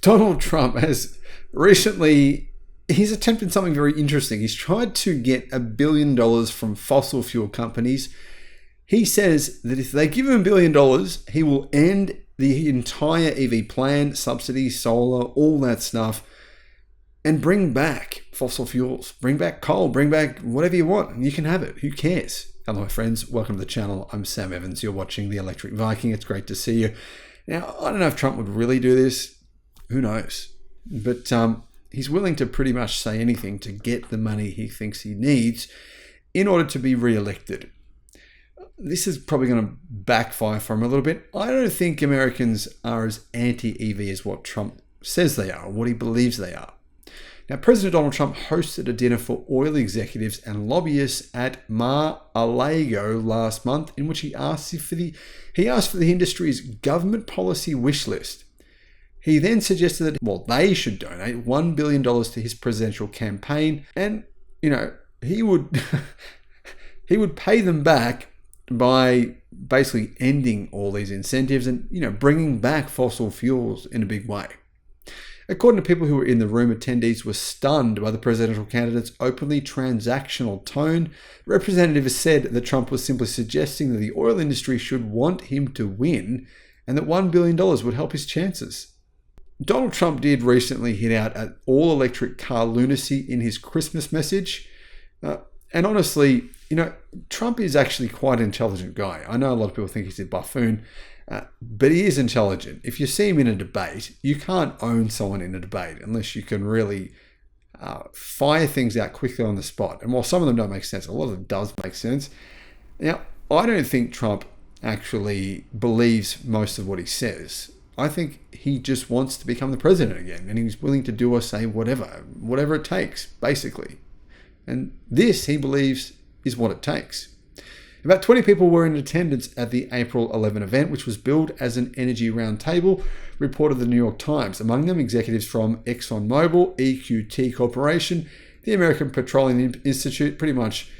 Donald Trump has recently, he's attempted something very interesting. He's tried to get $1 billion from fossil fuel companies. He says that if they give him $1 billion, he will end the entire EV plan, subsidies, solar, all that stuff, and bring back fossil fuels, bring back coal, bring back whatever you want. You can have it. Who cares? Hello, my friends. Welcome to the channel. I'm Sam Evans. You're watching the Electric Viking. It's great to see you. Now, I don't know if Trump would really do this. Who knows? But he's willing to pretty much say anything to get the money he thinks he needs in order to be re-elected. This is probably going to backfire for him a little bit. I don't think Americans are as anti-EV as what Trump says they are, or what he believes they are. Now, President Donald Trump hosted a dinner for oil executives and lobbyists at Mar-a-Lago last month, in which he asked for the industry's government policy wish list. He then suggested that, they should donate $1 billion to his presidential campaign, and, he would pay them back by basically ending all these incentives and, bringing back fossil fuels in a big way. According to people who were in the room, attendees were stunned by the presidential candidate's openly transactional tone. Representatives said that Trump was simply suggesting that the oil industry should want him to win and that $1 billion would help his chances. Donald Trump did recently hit out at all-electric car Lunacy in his Christmas message. And honestly, Trump is actually quite an intelligent guy. I know a lot of people think he's a buffoon, but he is intelligent. If you see him in a debate, you can't own someone in a debate unless you can really fire things out quickly on the spot. And while some of them don't make sense, a lot of them does make sense. Now, I don't think Trump actually believes most of what he says. I think he just wants to become the president again, and he's willing to do or say whatever it takes, basically. And this, he believes, is what it takes. About 20 people were in attendance at the April 11 event, which was billed as an energy roundtable, reported the New York Times. Among them, executives from ExxonMobil, EQT Corporation, the American Petroleum Institute, pretty much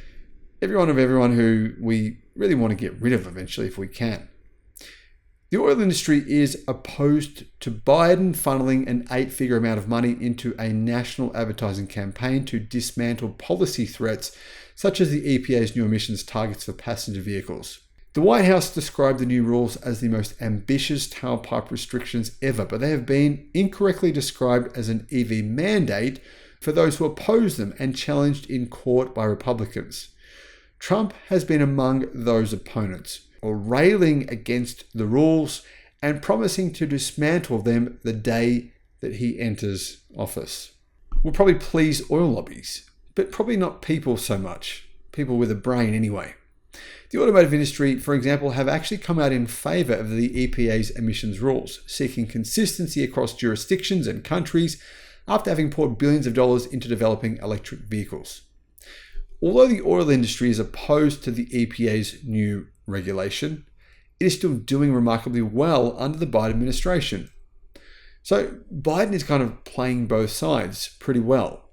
everyone who we really want to get rid of eventually if we can. The oil industry is opposed to Biden funneling an 8-figure amount of money into a national advertising campaign to dismantle policy threats such as the EPA's new emissions targets for passenger vehicles. The White House described the new rules as the most ambitious tailpipe restrictions ever, but they have been incorrectly described as an EV mandate for those who oppose them and challenged in court by Republicans. Trump has been among those opponents, or railing against the rules and promising to dismantle them the day that he enters office. Will probably please oil lobbies, but probably not people so much. People with a brain anyway. The automotive industry, for example, have actually come out in favor of the EPA's emissions rules, seeking consistency across jurisdictions and countries after having poured billions of dollars into developing electric vehicles. Although the oil industry is opposed to the EPA's new regulation, it is still doing remarkably well under the Biden administration. So Biden is kind of playing both sides pretty well.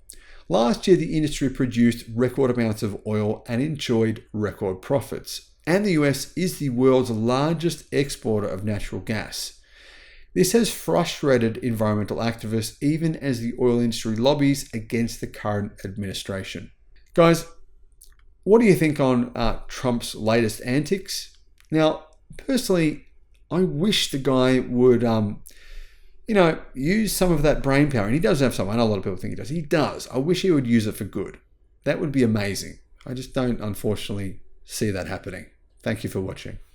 Last year, the industry produced record amounts of oil and enjoyed record profits. And the US is the world's largest exporter of natural gas. This has frustrated environmental activists, even as the oil industry lobbies against the current administration. Guys, what do you think on Trump's latest antics? Now, personally, I wish the guy would use some of that brain power. And he does have some. I know a lot of people think he does. He does. I wish he would use it for good. That would be amazing. I just don't, unfortunately, see that happening. Thank you for watching.